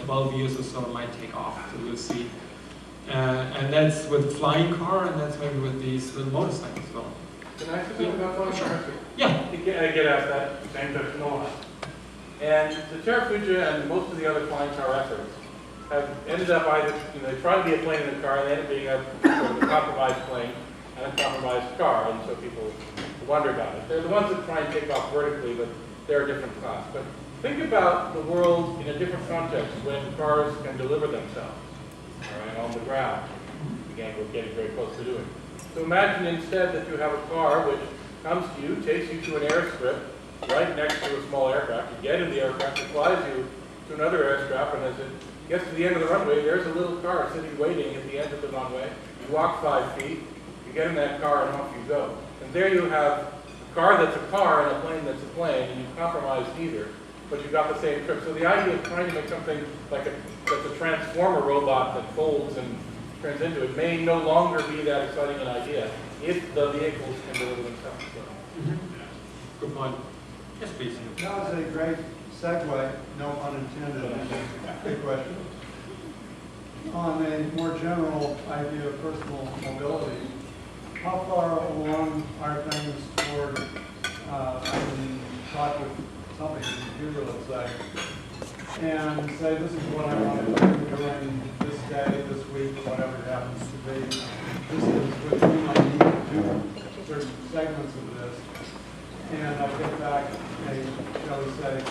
12 years or so it might take off, so we'll see. And that's with flying car, and that's maybe with these little motorcycles as well. Can I say something about flying cars? Yeah. I get asked that same question a lot. And the Terrafugia and most of the other flying car efforts have ended up either, they try to be a plane in a car, and they end up being a compromised plane and a compromised car, and so people wonder about it. They're the ones that try and take off vertically, but they're a different class. But think about the world in a different context when cars can deliver themselves, all right, on the ground. Again, we're getting very close to doing. So imagine instead that you have a car which comes to you, takes you to an airstrip right next to a small aircraft. You get in the aircraft, it flies you to another airstrip, and as it gets to the end of the runway, there's a little car sitting waiting at the end of the runway. You walk 5 feet, you get in that car, and off you go. And there you have a car that's a car and a plane that's a plane, and you've compromised neither, but you've got the same trip. So the idea of trying to make something like that's a transformer robot that folds and turns into it may no longer be that exciting an idea if the vehicles can deliver themselves. Good point. Yes, please. That was a great segue, no pun intended. Good question. On a more general idea of personal mobility, how far along are things toward, I can talk with somebody in the computer, let's say, and say this is what I want to do during this day, this week, whatever it happens to be. This is what I need to do, certain segments of this. And I get back a, shall we say,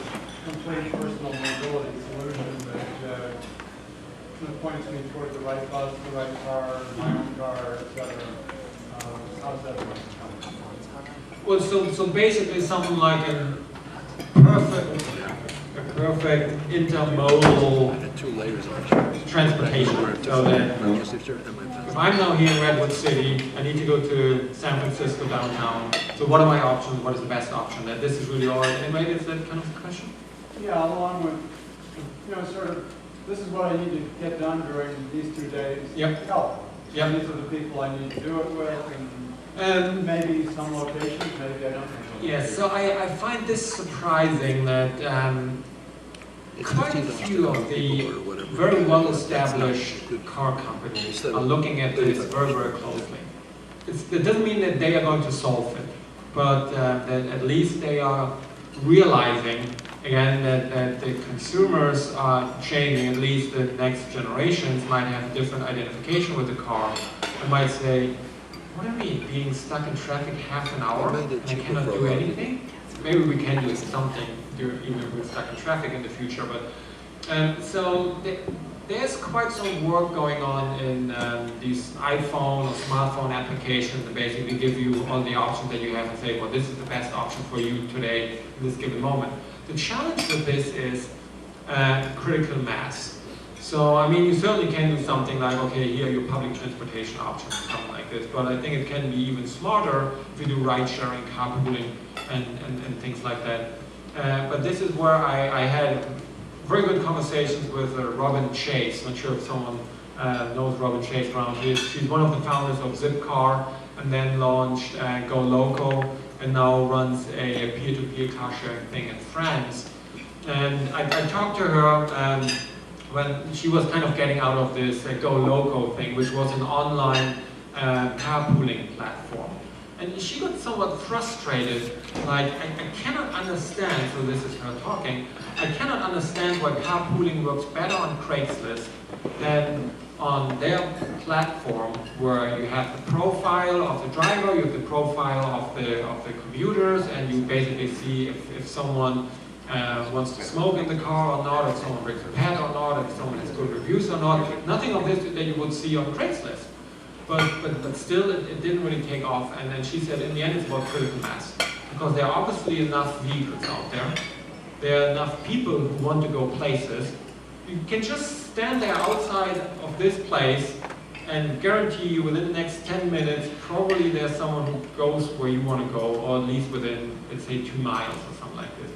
complete personal mobility solution that points me toward the right bus, the right car, my own car, etc. How's that work? Well, so basically something like a perfect intermodal transportation. So that if I'm now here in Redwood City, I need to go to San Francisco downtown. So what are my options? What is the best option? That this is really all. Anyway, is that kind of the question? Yeah, along with, sort of, this is what I need to get done during these 2 days. Yep. Help. Yep. These are the people I need to do it with, and maybe some locations, maybe I don't know. Yes, so I find this surprising that quite a few of the very well-established car companies are looking at this very, very closely. It doesn't mean that they are going to solve it, but that at least they are realizing, again, that the consumers are changing. At least the next generations might have a different identification with the car. They might say, what do you mean, being stuck in traffic half an hour and I cannot do anything? Maybe we can do something even if we're stuck in traffic in the future. But so there's quite some work going on in these iPhone or smartphone applications that basically give you all the options that you have and say, well, this is the best option for you today in this given moment. The challenge with this is critical mass. So, I mean, you certainly can do something like, okay, here are your public transportation options, something like this, but I think it can be even smarter if you do ride-sharing, carpooling, and things like that. But this is where I had very good conversations with Robin Chase. Not sure if someone knows Robin Chase around here. She's one of the founders of Zipcar, and then launched Go Local, and now runs a peer-to-peer car sharing thing in France. And I talked to her when she was kind of getting out of this Go Local thing, which was an online carpooling platform. And she got somewhat frustrated, like, I cannot understand, so this is her talking, I cannot understand why carpooling works better on Craigslist than on their platform, where you have the profile of the driver, you have the profile of the commuters, and you basically see if someone wants to smoke in the car or not, if someone brings a pet or not, if someone has good reviews or not. Nothing of this that you would see on Craigslist. But still, it didn't really take off. And then she said, in the end, it's about critical mass. Because there are obviously enough vehicles out there. There are enough people who want to go places. You can just stand there outside of this place and guarantee you within the next 10 minutes, probably there's someone who goes where you want to go, or at least within, let's say, 2 miles or something like this.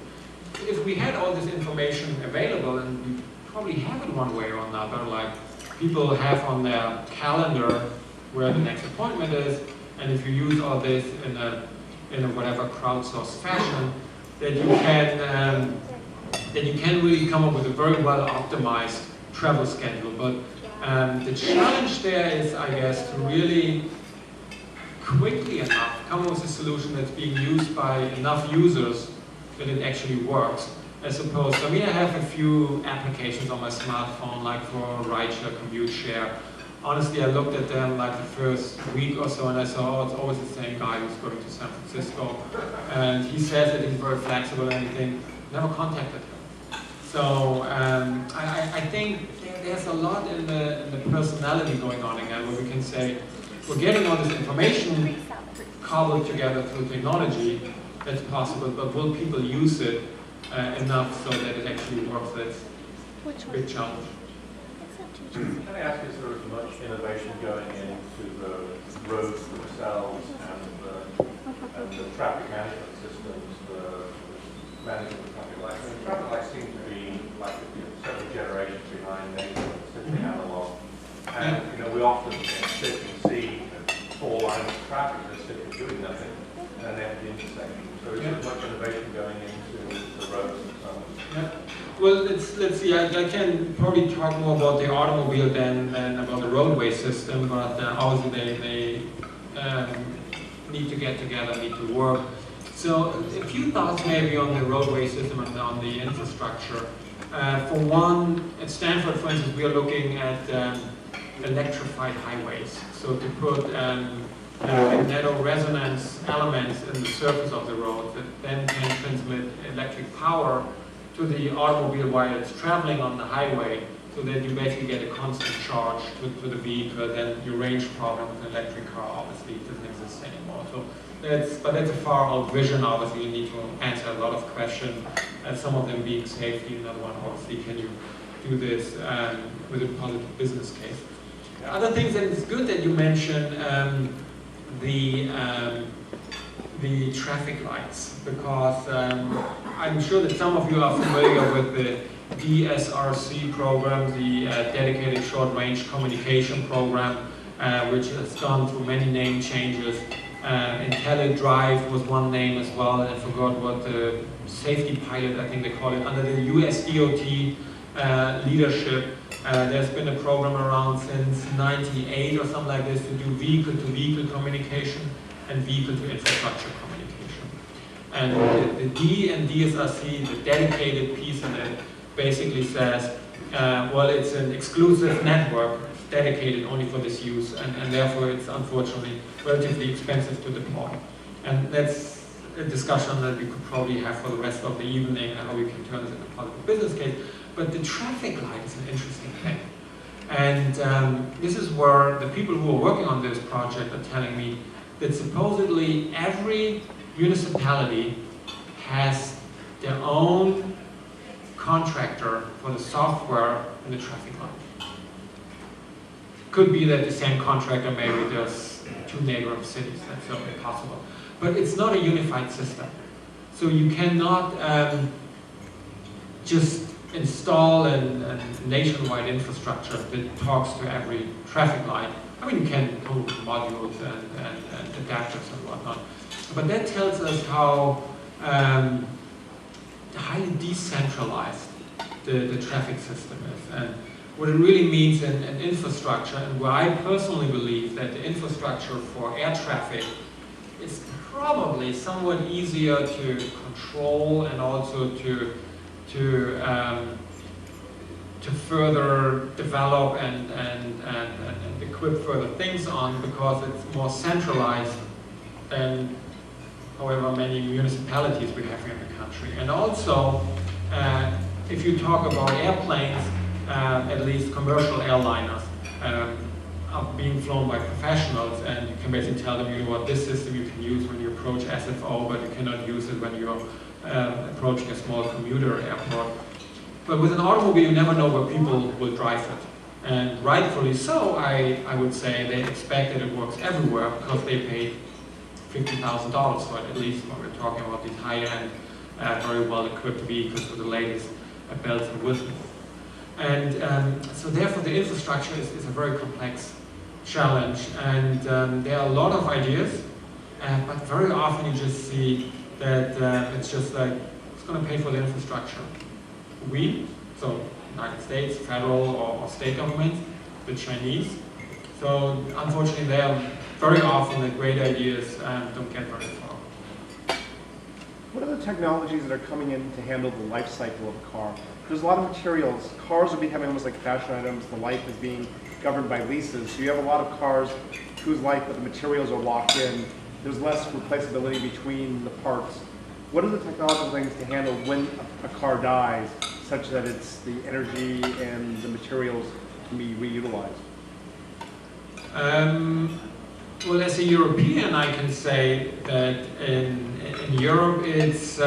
If we had all this information available, and we probably have it one way or another, like people have on their calendar where the next appointment is, and if you use all this in a whatever crowdsourced fashion, that you can then you can really come up with a very well optimized travel schedule. But the challenge there is, I guess, to really quickly enough come up with a solution that's being used by enough users that it actually works. As opposed, I mean, I have a few applications on my smartphone, like for rideshare, commute share. Honestly, I looked at them like the first week or so, and I saw, oh, it's always the same guy who's going to San Francisco, and he says that he's very flexible and everything. Never contacted him. So I think there's a lot in the personality going on again, where we can say we're getting all this information cobbled together through technology. That's possible, but will people use it enough so that it actually works? That's a big challenge. Can I ask, is there as much innovation going into the roads themselves and the traffic management systems, the management of traffic lights? I mean, traffic lights seem to be like several generations behind simply analog. And we often sit and see 4 lines of traffic that are sitting doing nothing, and then they have the intersection. So is there much innovation going into the roads themselves? Yeah. Well, let's see. I can probably talk more about the automobile than about the roadway system, but obviously they need to get together, need to work. So a few thoughts maybe on the roadway system and on the infrastructure. For one, at Stanford, for instance, we are looking at electrified highways. So to put magnetic resonance elements in the surface of the road that then can transmit electric power to the automobile while it's traveling on the highway, so that you basically get a constant charge to the vehicle. Then your range problem with an electric car obviously doesn't exist anymore. So that's a far out vision. Obviously, you need to answer a lot of questions, and some of them being safety. Another one, obviously, can you do this with a positive business case? Other things that it's good that you mentioned the traffic lights, because I'm sure that some of you are familiar with the DSRC program, the Dedicated Short Range Communication Program, which has gone through many name changes. IntelliDrive was one name as well, and I forgot what the safety pilot, I think they call it, under the US DOT leadership. There's been a program around since '98 or something like this to do vehicle-to-vehicle communication and vehicle-to-infrastructure communication. And the D and DSRC, the dedicated piece in it, basically says, well, it's an exclusive network, it's dedicated only for this use, and therefore it's unfortunately relatively expensive to deploy. And that's a discussion that we could probably have for the rest of the evening, how we can turn this into a positive business case. But the traffic light is an interesting thing. And this is where the people who are working on this project are telling me that supposedly every municipality has their own contractor for the software in the traffic light. Could be that the same contractor maybe does 2 neighboring cities, that's certainly possible. But it's not a unified system. So you cannot just install a nationwide infrastructure that talks to every traffic light. I mean, you can come with modules and adapters and whatnot. But that tells us how highly decentralized the traffic system is, and what it really means in infrastructure, and where I personally believe that the infrastructure for air traffic is probably somewhat easier to control and also to further develop and equip further things on, because it's more centralized than however many municipalities we have here in the country. And also, if you talk about airplanes, at least commercial airliners are being flown by professionals, and you can basically tell them, you know what, this system you can use when you approach SFO, but you cannot use it when you're approaching a small commuter airport. But with an automobile, you never know where people will drive it. And rightfully so, I would say they expect that it works everywhere, because they paid $50,000 for it, at least when we're talking about these high-end, very well-equipped vehicles with the latest bells and whistles. And so therefore the infrastructure is a very complex challenge, and there are a lot of ideas, but very often you just see that it's just like, it's going to pay for the infrastructure. we, so United States, federal or state governments, the Chinese. So unfortunately, they are very often the great ideas don't get very far. What are the technologies that are coming in to handle the life cycle of a car? There's a lot of materials. Cars are becoming almost like fashion items. The life is being governed by leases. So you have a lot of cars whose life, but the materials are locked in. There's less replaceability between the parts. What are the technological things to handle when a car dies, such that it's the energy and the materials can be reutilized? Well, as a European, I can say that in Europe it's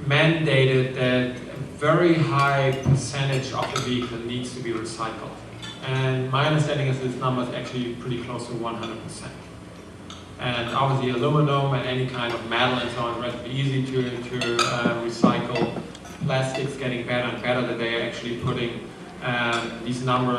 mandated that a very high percentage of the vehicle needs to be recycled. And my understanding is this number is actually pretty close to 100%. And obviously aluminum and any kind of metal and so on is relatively easy to recycle. Plastics getting better and better that they are actually putting these numbers